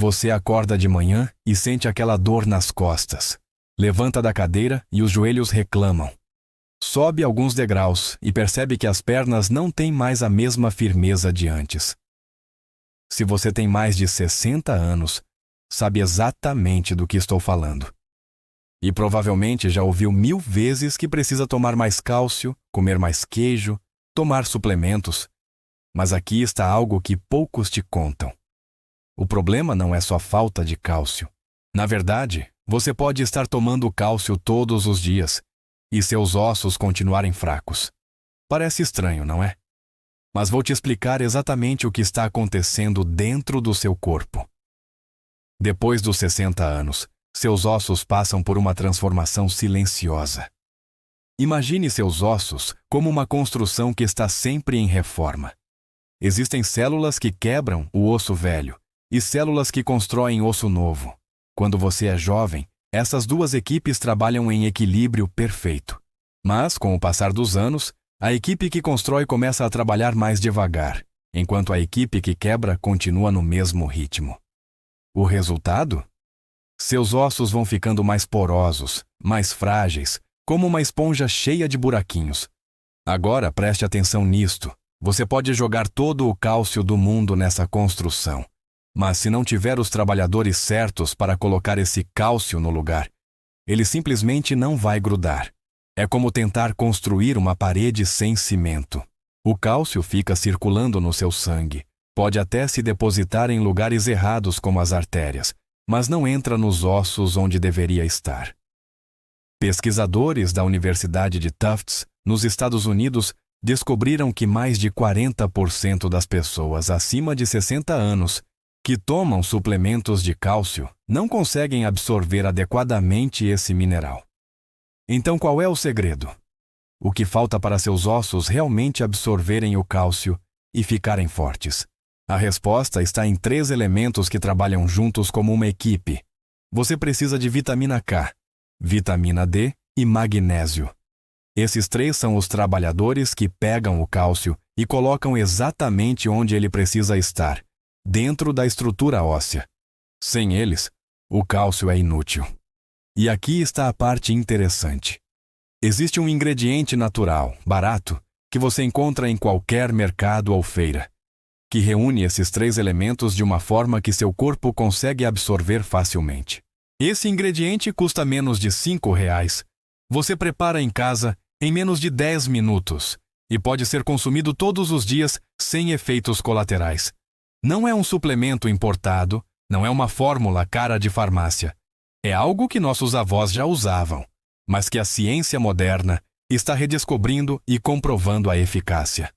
Você acorda de manhã e sente aquela dor nas costas. Levanta da cadeira e os joelhos reclamam. Sobe alguns degraus e percebe que as pernas não têm mais a mesma firmeza de antes. Se você tem mais de 60 anos, sabe exatamente do que estou falando. E provavelmente já ouviu 1000 vezes que precisa tomar mais cálcio, comer mais queijo, tomar suplementos. Mas aqui está algo que poucos te contam. O problema não é só falta de cálcio. Na verdade, você pode estar tomando cálcio todos os dias e seus ossos continuarem fracos. Parece estranho, não é? Mas vou te explicar exatamente o que está acontecendo dentro do seu corpo. Depois dos 60 anos, seus ossos passam por uma transformação silenciosa. Imagine seus ossos como uma construção que está sempre em reforma. Existem células que quebram o osso velho e células que constroem osso novo. Quando você é jovem, essas duas equipes trabalham em equilíbrio perfeito. Mas, com o passar dos anos, a equipe que constrói começa a trabalhar mais devagar, enquanto a equipe que quebra continua no mesmo ritmo. O resultado? Seus ossos vão ficando mais porosos, mais frágeis, como uma esponja cheia de buraquinhos. Agora preste atenção nisto. Você pode jogar todo o cálcio do mundo nessa construção. Mas se não tiver os trabalhadores certos para colocar esse cálcio no lugar, ele simplesmente não vai grudar. É como tentar construir uma parede sem cimento. O cálcio fica circulando no seu sangue. Pode até se depositar em lugares errados como as artérias, mas não entra nos ossos onde deveria estar. Pesquisadores da Universidade de Tufts, nos Estados Unidos, descobriram que mais de 40% das pessoas acima de 60 anos que tomam suplementos de cálcio não conseguem absorver adequadamente esse mineral. Então, qual é o segredo? O que falta para seus ossos realmente absorverem o cálcio e ficarem fortes? A resposta está em 3 elementos que trabalham juntos como uma equipe. Você precisa de vitamina K, vitamina D e magnésio. Esses 3 são os trabalhadores que pegam o cálcio e colocam exatamente onde ele precisa estar, dentro da estrutura óssea. Sem eles, o cálcio é inútil. E aqui está a parte interessante. Existe um ingrediente natural, barato, que você encontra em qualquer mercado ou feira, que reúne esses 3 elementos de uma forma que seu corpo consegue absorver facilmente. Esse ingrediente custa menos de R$5. Você prepara em casa em menos de 10 minutos e pode ser consumido todos os dias sem efeitos colaterais. Não é um suplemento importado, não é uma fórmula cara de farmácia. É algo que nossos avós já usavam, mas que a ciência moderna está redescobrindo e comprovando a eficácia.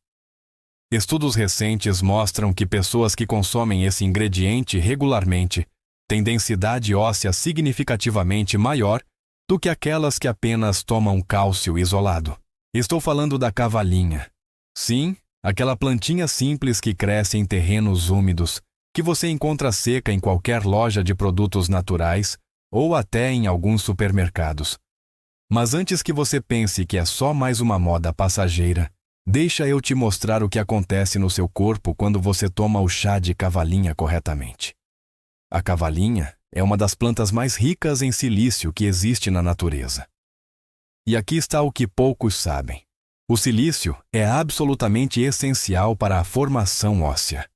Estudos recentes mostram que pessoas que consomem esse ingrediente regularmente têm densidade óssea significativamente maior do que aquelas que apenas tomam cálcio isolado. Estou falando da cavalinha. Sim, aquela plantinha simples que cresce em terrenos úmidos, que você encontra seca em qualquer loja de produtos naturais ou até em alguns supermercados. Mas antes que você pense que é só mais uma moda passageira, deixa eu te mostrar o que acontece no seu corpo quando você toma o chá de cavalinha corretamente. A cavalinha é uma das plantas mais ricas em silício que existe na natureza. E aqui está o que poucos sabem. O silício é absolutamente essencial para a formação óssea.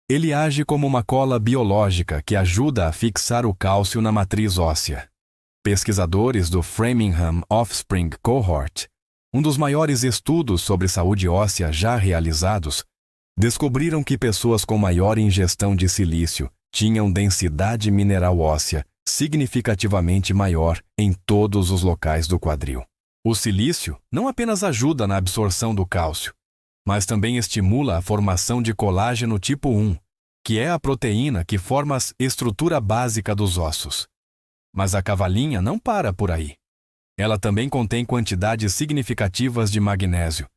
Ele age como uma cola biológica que ajuda a fixar o cálcio na matriz óssea. Pesquisadores do Framingham Offspring Cohort, um dos maiores estudos sobre saúde óssea já realizados, descobriram que pessoas com maior ingestão de silício tinham densidade mineral óssea significativamente maior em todos os locais do quadril. O silício não apenas ajuda na absorção do cálcio, mas também estimula a formação de colágeno tipo 1, que é a proteína que forma a estrutura básica dos ossos. Mas a cavalinha não para por aí. Ela também contém quantidades significativas de magnésio,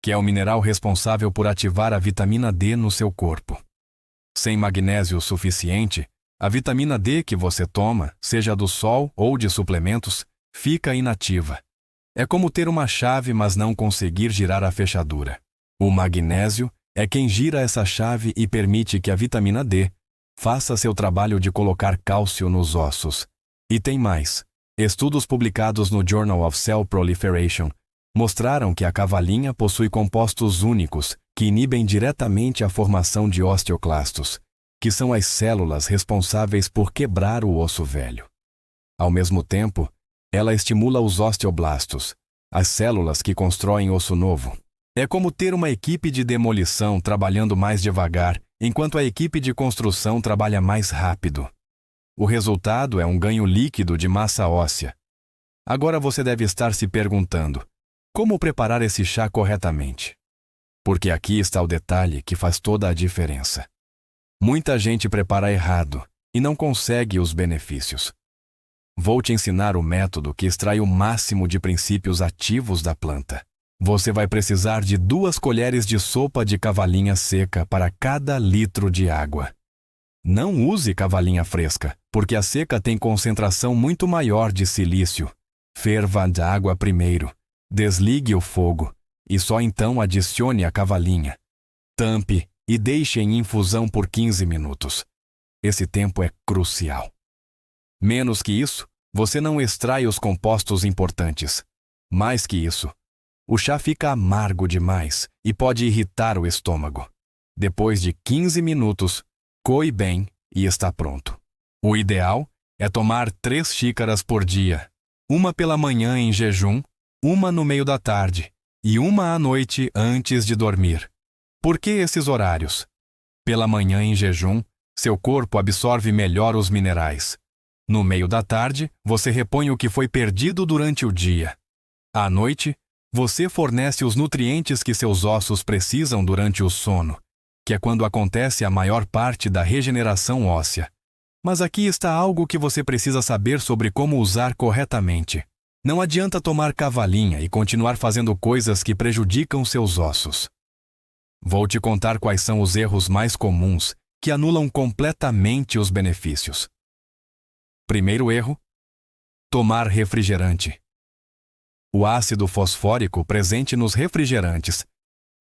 que é o mineral responsável por ativar a vitamina D no seu corpo. Sem magnésio suficiente, a vitamina D que você toma, seja do sol ou de suplementos, fica inativa. É como ter uma chave, mas não conseguir girar a fechadura. O magnésio é quem gira essa chave e permite que a vitamina D Faça seu trabalho de colocar cálcio nos ossos. E tem mais. Estudos publicados no Journal of Cell Proliferation mostraram que a cavalinha possui compostos únicos que inibem diretamente a formação de osteoclastos, que são as células responsáveis por quebrar o osso velho. Ao mesmo tempo, ela estimula os osteoblastos, as células que constroem osso novo. É como ter uma equipe de demolição trabalhando mais devagar, enquanto a equipe de construção trabalha mais rápido. O resultado é um ganho líquido de massa óssea. Agora você deve estar se perguntando: como preparar esse chá corretamente? Porque aqui está o detalhe que faz toda a diferença. Muita gente prepara errado e não consegue os benefícios. Vou te ensinar o método que extrai o máximo de princípios ativos da planta. Você vai precisar de 2 colheres de sopa de cavalinha seca para cada litro de água. Não use cavalinha fresca, porque a seca tem concentração muito maior de silício. Ferva a água primeiro, desligue o fogo e só então adicione a cavalinha. Tampe e deixe em infusão por 15 minutos. Esse tempo é crucial. Menos que isso, você não extrai os compostos importantes. Mais que isso, o chá fica amargo demais e pode irritar o estômago. Depois de 15 minutos, coe bem e está pronto. O ideal é tomar 3 xícaras por dia, uma pela manhã em jejum, uma no meio da tarde e uma à noite antes de dormir. Por que esses horários? Pela manhã em jejum, seu corpo absorve melhor os minerais. No meio da tarde, você repõe o que foi perdido durante o dia. À noite, você fornece os nutrientes que seus ossos precisam durante o sono, que é quando acontece a maior parte da regeneração óssea. Mas aqui está algo que você precisa saber sobre como usar corretamente. Não adianta tomar cavalinha e continuar fazendo coisas que prejudicam seus ossos. Vou te contar quais são os erros mais comuns que anulam completamente os benefícios. Primeiro erro: tomar refrigerante. O ácido fosfórico presente nos refrigerantes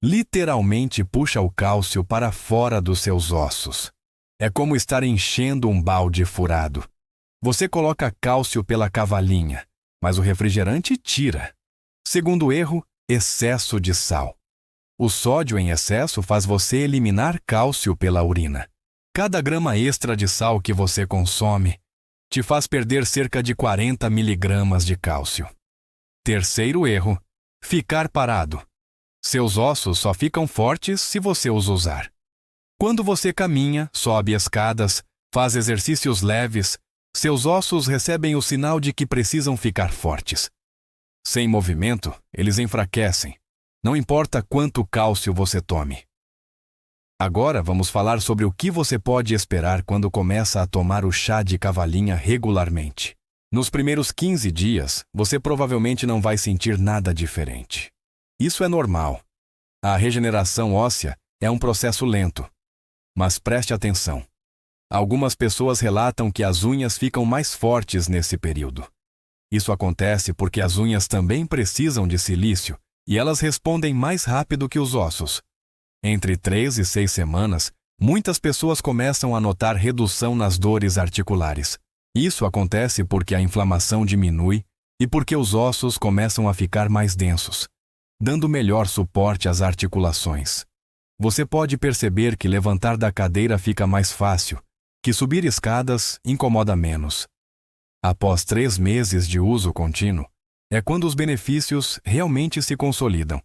literalmente puxa o cálcio para fora dos seus ossos. É como estar enchendo um balde furado. Você coloca cálcio pela cavalinha, mas o refrigerante tira. Segundo erro: excesso de sal. O sódio em excesso faz você eliminar cálcio pela urina. Cada grama extra de sal que você consome te faz perder cerca de 40 miligramas de cálcio. Terceiro erro: ficar parado. Seus ossos só ficam fortes se você os usar. Quando você caminha, sobe escadas, faz exercícios leves, seus ossos recebem o sinal de que precisam ficar fortes. Sem movimento, eles enfraquecem. Não importa quanto cálcio você tome. Agora vamos falar sobre o que você pode esperar quando começa a tomar o chá de cavalinha regularmente. Nos primeiros 15 dias, você provavelmente não vai sentir nada diferente. Isso é normal. A regeneração óssea é um processo lento. Mas preste atenção. Algumas pessoas relatam que as unhas ficam mais fortes nesse período. Isso acontece porque as unhas também precisam de silício e elas respondem mais rápido que os ossos. Entre 3 e 6 semanas, muitas pessoas começam a notar redução nas dores articulares. Isso acontece porque a inflamação diminui e porque os ossos começam a ficar mais densos, dando melhor suporte às articulações. Você pode perceber que levantar da cadeira fica mais fácil, que subir escadas incomoda menos. Após 3 meses de uso contínuo, é quando os benefícios realmente se consolidam.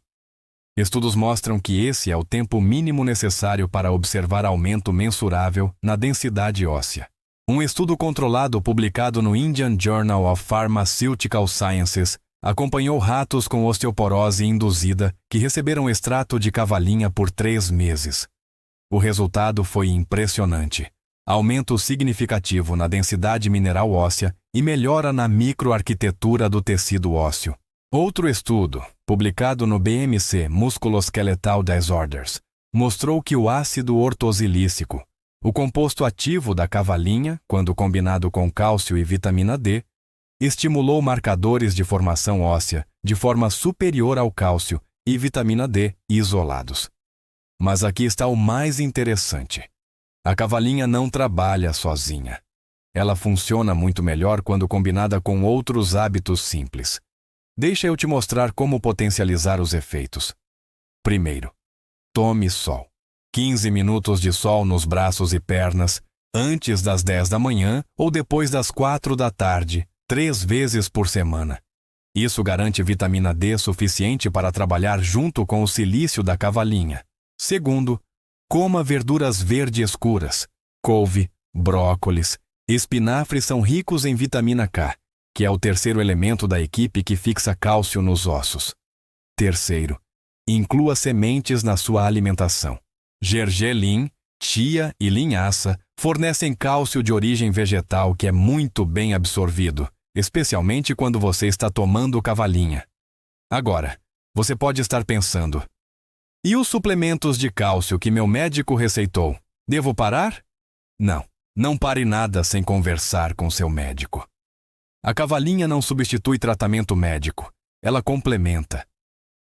Estudos mostram que esse é o tempo mínimo necessário para observar aumento mensurável na densidade óssea. Um estudo controlado publicado no Indian Journal of Pharmaceutical Sciences acompanhou ratos com osteoporose induzida que receberam extrato de cavalinha por 3 meses. O resultado foi impressionante. Aumento significativo na densidade mineral óssea e melhora na microarquitetura do tecido ósseo. Outro estudo, publicado no BMC Musculoskeletal Disorders, mostrou que o ácido ortosilícico, o composto ativo da cavalinha, quando combinado com cálcio e vitamina D, estimulou marcadores de formação óssea de forma superior ao cálcio e vitamina D isolados. Mas aqui está o mais interessante. A cavalinha não trabalha sozinha. Ela funciona muito melhor quando combinada com outros hábitos simples. Deixa eu te mostrar como potencializar os efeitos. Primeiro, tome sol. 15 minutos de sol nos braços e pernas, antes das 10 da manhã ou depois das 4 da tarde, 3 vezes por semana. Isso garante vitamina D suficiente para trabalhar junto com o silício da cavalinha. Segundo, coma verduras verde escuras. Couve, brócolis, espinafre são ricos em vitamina K, que é o terceiro elemento da equipe que fixa cálcio nos ossos. Terceiro, inclua sementes na sua alimentação. Gergelim, chia e linhaça fornecem cálcio de origem vegetal que é muito bem absorvido, especialmente quando você está tomando cavalinha. Agora, você pode estar pensando: e os suplementos de cálcio que meu médico receitou? Devo parar? Não, não pare nada sem conversar com seu médico. A cavalinha não substitui tratamento médico, ela complementa.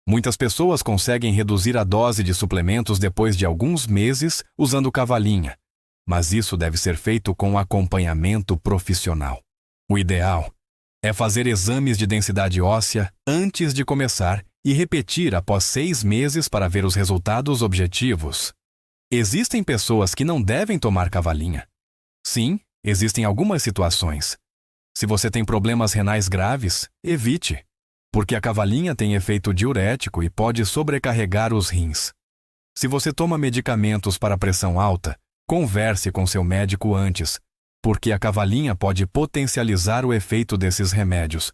Muitas pessoas conseguem reduzir a dose de suplementos depois de alguns meses usando cavalinha, mas isso deve ser feito com acompanhamento profissional. O ideal é fazer exames de densidade óssea antes de começar e repetir após 6 meses para ver os resultados objetivos. Existem pessoas que não devem tomar cavalinha. Sim, existem algumas situações. Se você tem problemas renais graves, evite, porque a cavalinha tem efeito diurético e pode sobrecarregar os rins. Se você toma medicamentos para pressão alta, converse com seu médico antes, porque a cavalinha pode potencializar o efeito desses remédios.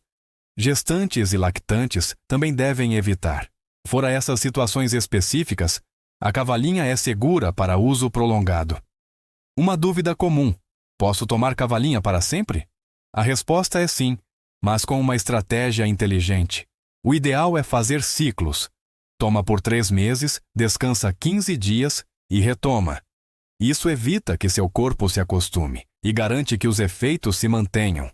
Gestantes e lactantes também devem evitar. Fora essas situações específicas, a cavalinha é segura para uso prolongado. Uma dúvida comum: posso tomar cavalinha para sempre? A resposta é sim, mas com uma estratégia inteligente. O ideal é fazer ciclos. Toma por 3 meses, descansa 15 dias e retoma. Isso evita que seu corpo se acostume e garante que os efeitos se mantenham.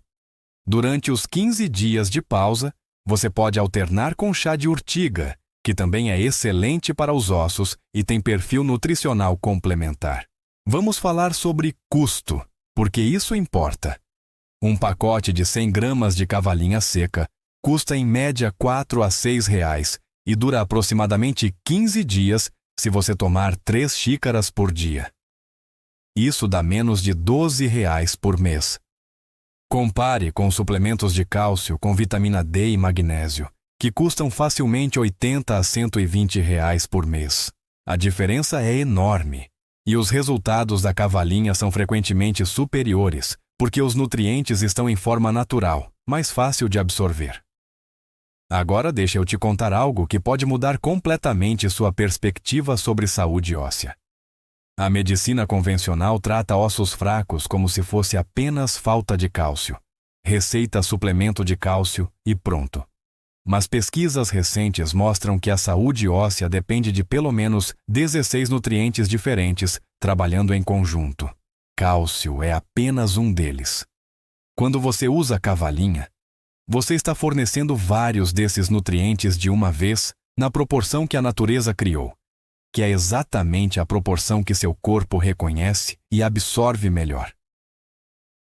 Durante os 15 dias de pausa, você pode alternar com chá de urtiga, que também é excelente para os ossos e tem perfil nutricional complementar. Vamos falar sobre custo, porque isso importa. Um pacote de 100 gramas de cavalinha seca custa em média R$ 4 a R$ 6 e dura aproximadamente 15 dias se você tomar 3 xícaras por dia. Isso dá menos de R$ 12 por mês. Compare com suplementos de cálcio com vitamina D e magnésio, que custam facilmente R$ 80 a R$ 120 por mês. A diferença é enorme, e os resultados da cavalinha são frequentemente superiores, porque os nutrientes estão em forma natural, mais fácil de absorver. Agora deixa eu te contar algo que pode mudar completamente sua perspectiva sobre saúde óssea. A medicina convencional trata ossos fracos como se fosse apenas falta de cálcio. Receita suplemento de cálcio e pronto. Mas pesquisas recentes mostram que a saúde óssea depende de pelo menos 16 nutrientes diferentes trabalhando em conjunto. Cálcio é apenas um deles. Quando você usa cavalinha, você está fornecendo vários desses nutrientes de uma vez na proporção que a natureza criou, que é exatamente a proporção que seu corpo reconhece e absorve melhor.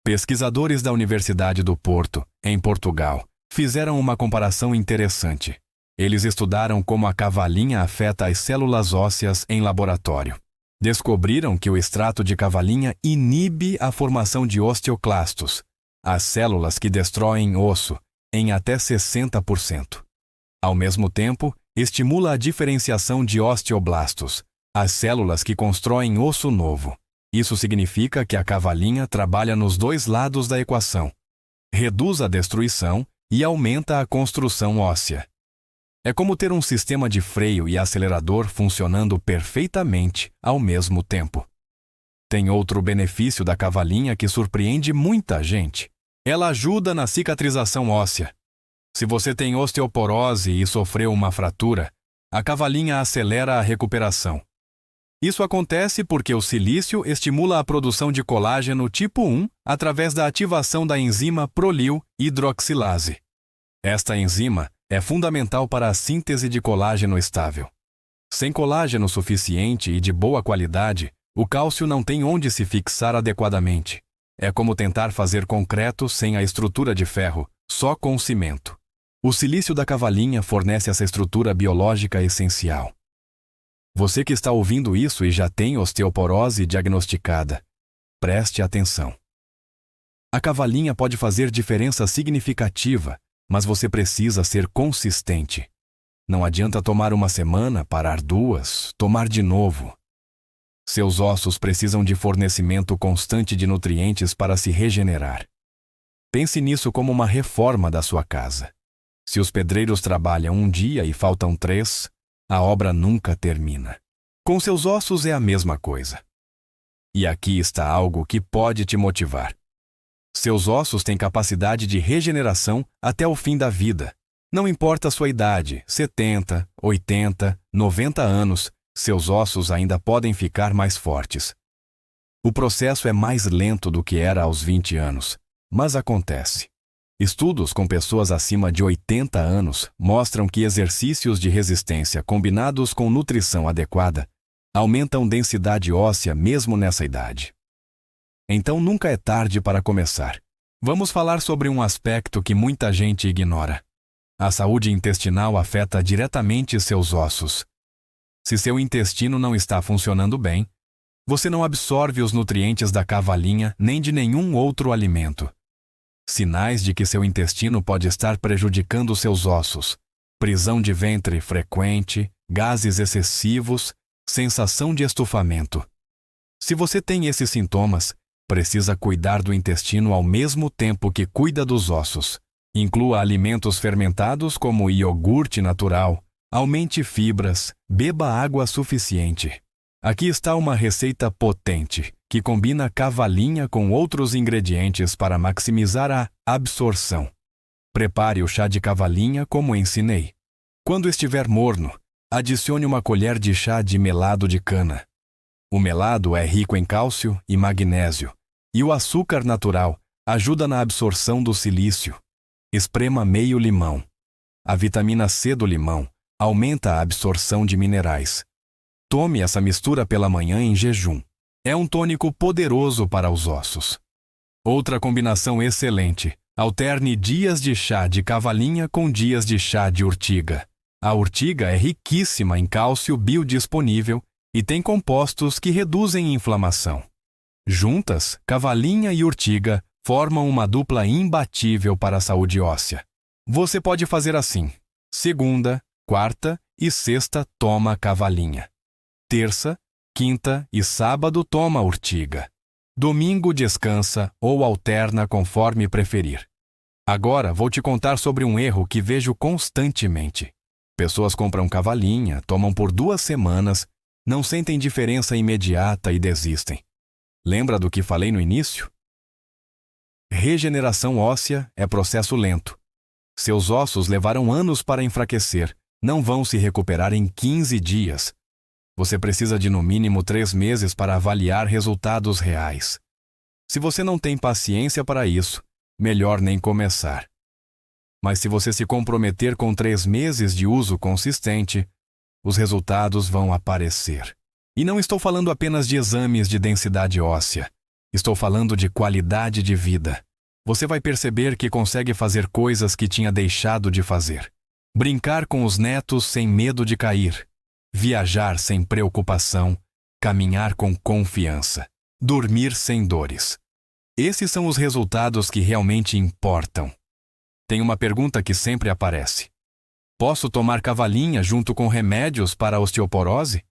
Pesquisadores da Universidade do Porto, em Portugal, fizeram uma comparação interessante. Eles estudaram como a cavalinha afeta as células ósseas em laboratório. Descobriram que o extrato de cavalinha inibe a formação de osteoclastos, as células que destroem osso, em até 60%. Ao mesmo tempo, estimula a diferenciação de osteoblastos, as células que constroem osso novo. Isso significa que a cavalinha trabalha nos 2 lados da equação. Reduz a destruição e aumenta a construção óssea. É como ter um sistema de freio e acelerador funcionando perfeitamente ao mesmo tempo. Tem outro benefício da cavalinha que surpreende muita gente. Ela ajuda na cicatrização óssea. Se você tem osteoporose e sofreu uma fratura, a cavalinha acelera a recuperação. Isso acontece porque o silício estimula a produção de colágeno tipo 1 através da ativação da enzima prolil hidroxilase. Esta enzima é fundamental para a síntese de colágeno estável. Sem colágeno suficiente e de boa qualidade, O cálcio não tem onde se fixar adequadamente. É como tentar fazer concreto sem a estrutura de ferro, só com cimento. O silício da cavalinha fornece essa estrutura biológica essencial. Você que está ouvindo isso e já tem osteoporose diagnosticada, preste atenção. A cavalinha pode fazer diferença significativa, mas você precisa ser consistente. Não adianta tomar uma semana, parar 2, tomar de novo. Seus ossos precisam de fornecimento constante de nutrientes para se regenerar. Pense nisso como uma reforma da sua casa. Se os pedreiros trabalham um dia e faltam 3, a obra nunca termina. Com seus ossos é a mesma coisa. E aqui está algo que pode te motivar. Seus ossos têm capacidade de regeneração até o fim da vida. Não importa a sua idade, 70, 80, 90 anos, seus ossos ainda podem ficar mais fortes. O processo é mais lento do que era aos 20 anos, mas acontece. Estudos com pessoas acima de 80 anos mostram que exercícios de resistência combinados com nutrição adequada aumentam densidade óssea mesmo nessa idade. Então nunca é tarde para começar. Vamos falar sobre um aspecto que muita gente ignora. A saúde intestinal afeta diretamente seus ossos. Se seu intestino não está funcionando bem, você não absorve os nutrientes da cavalinha nem de nenhum outro alimento. Sinais de que seu intestino pode estar prejudicando seus ossos: prisão de ventre frequente, gases excessivos, sensação de estufamento. Se você tem esses sintomas, precisa cuidar do intestino ao mesmo tempo que cuida dos ossos. Inclua alimentos fermentados como iogurte natural, aumente fibras, beba água suficiente. Aqui está uma receita potente, que combina cavalinha com outros ingredientes para maximizar a absorção. Prepare o chá de cavalinha como ensinei. Quando estiver morno, adicione uma colher de chá de melado de cana. O melado é rico em cálcio e magnésio, e o açúcar natural ajuda na absorção do silício. Esprema meio limão. A vitamina C do limão aumenta a absorção de minerais. Tome essa mistura pela manhã em jejum. É um tônico poderoso para os ossos. Outra combinação excelente: alterne dias de chá de cavalinha com dias de chá de urtiga. A urtiga é riquíssima em cálcio biodisponível e tem compostos que reduzem inflamação. Juntas, cavalinha e urtiga formam uma dupla imbatível para a saúde óssea. Você pode fazer assim: segunda, quarta e sexta toma cavalinha. Terça, quinta e sábado toma urtiga. Domingo descansa ou alterna conforme preferir. Agora vou te contar sobre um erro que vejo constantemente. Pessoas compram cavalinha, tomam por 2 semanas, não sentem diferença imediata e desistem. Lembra do que falei no início? Regeneração óssea é processo lento. Seus ossos levaram anos para enfraquecer, não vão se recuperar em 15 dias. Você precisa de no mínimo 3 meses para avaliar resultados reais. Se você não tem paciência para isso, melhor nem começar. Mas se você se comprometer com 3 meses de uso consistente, os resultados vão aparecer. E não estou falando apenas de exames de densidade óssea. Estou falando de qualidade de vida. Você vai perceber que consegue fazer coisas que tinha deixado de fazer. Brincar com os netos sem medo de cair. Viajar sem preocupação. Caminhar com confiança. Dormir sem dores. Esses são os resultados que realmente importam. Tem uma pergunta que sempre aparece: posso tomar cavalinha junto com remédios para a osteoporose?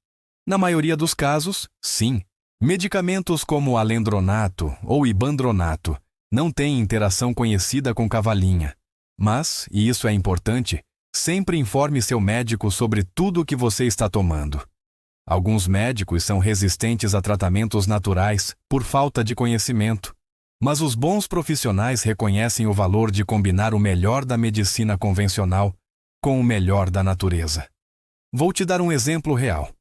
Na maioria dos casos, sim. Medicamentos como alendronato ou ibandronato não têm interação conhecida com cavalinha. Mas, e isso é importante, sempre informe seu médico sobre tudo o que você está tomando. Alguns médicos são resistentes a tratamentos naturais por falta de conhecimento. Mas os bons profissionais reconhecem o valor de combinar o melhor da medicina convencional com o melhor da natureza. Vou te dar um exemplo real.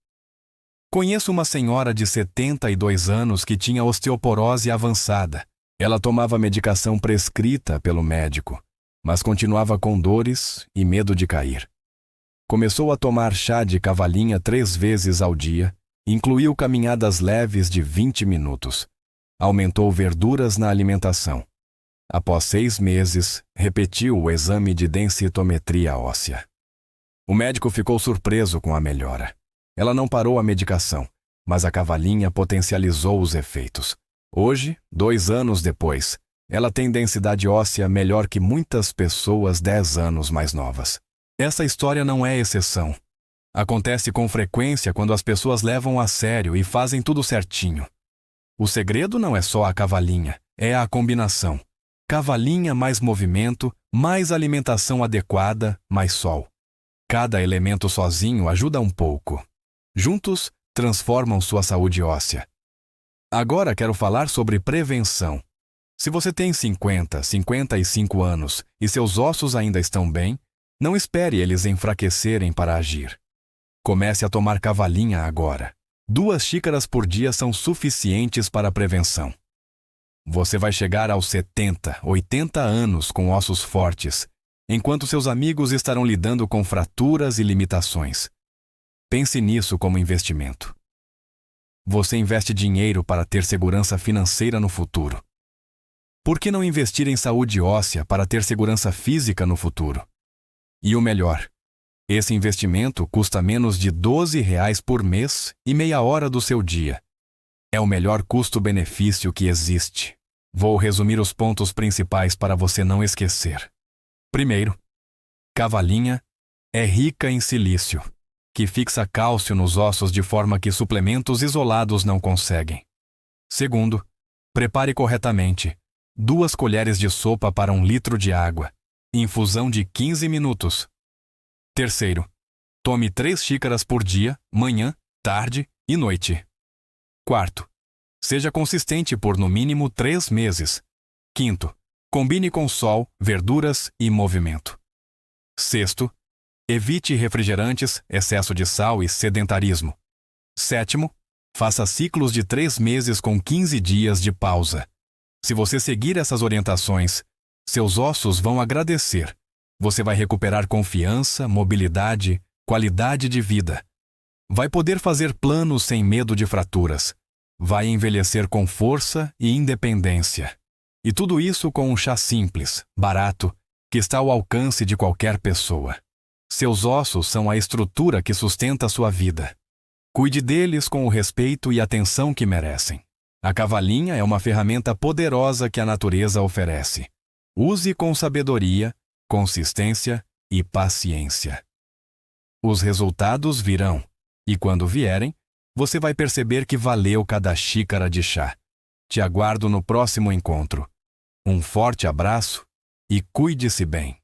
Conheço uma senhora de 72 anos que tinha osteoporose avançada. Ela tomava medicação prescrita pelo médico, mas continuava com dores e medo de cair. Começou a tomar chá de cavalinha 3 vezes ao dia Incluiu caminhadas leves de 20 minutos. Aumentou verduras na alimentação. Após 6 meses, repetiu o exame de densitometria óssea. O médico ficou surpreso com a melhora. Ela não parou a medicação, mas a cavalinha potencializou os efeitos. Hoje, 2 anos depois, ela tem densidade óssea melhor que muitas pessoas 10 anos mais novas. Essa história não é exceção. Acontece com frequência quando as pessoas levam a sério e fazem tudo certinho. O segredo não é só a cavalinha, é a combinação. Cavalinha mais movimento, mais alimentação adequada, mais sol. Cada elemento sozinho ajuda um pouco. Juntos, transformam sua saúde óssea. Agora quero falar sobre prevenção. Se você tem 50, 55 anos e seus ossos ainda estão bem, não espere eles enfraquecerem para agir. Comece a tomar cavalinha agora. 2 xícaras por dia são suficientes para a prevenção. Você vai chegar aos 70, 80 anos com ossos fortes, enquanto seus amigos estarão lidando com fraturas e limitações. Pense nisso como investimento. Você investe dinheiro para ter segurança financeira no futuro. Por que não investir em saúde óssea para ter segurança física no futuro? E o melhor, esse investimento custa menos de R$ 12 por mês e meia hora do seu dia. É o melhor custo-benefício que existe. Vou resumir os pontos principais para você não esquecer. Primeiro, cavalinha é rica em silício, que fixa cálcio nos ossos de forma que suplementos isolados não conseguem. Segundo, prepare corretamente. 2 colheres de sopa para 1 litro de água. Infusão de 15 minutos. Terceiro, tome 3 xícaras por dia, manhã, tarde e noite. Quarto, seja consistente por no mínimo 3 meses. Quinto, combine com sol, verduras e movimento. Sexto, evite refrigerantes, excesso de sal e sedentarismo. Sétimo, faça ciclos de 3 meses com 15 dias de pausa. Se você seguir essas orientações, seus ossos vão agradecer. Você vai recuperar confiança, mobilidade, qualidade de vida. Vai poder fazer planos sem medo de fraturas. Vai envelhecer com força e independência. E tudo isso com um chá simples, barato, que está ao alcance de qualquer pessoa. Seus ossos são a estrutura que sustenta a sua vida. Cuide deles com o respeito e atenção que merecem. A cavalinha é uma ferramenta poderosa que a natureza oferece. Use com sabedoria, consistência e paciência. Os resultados virão, e quando vierem, você vai perceber que valeu cada xícara de chá. Te aguardo no próximo encontro. Um forte abraço e cuide-se bem.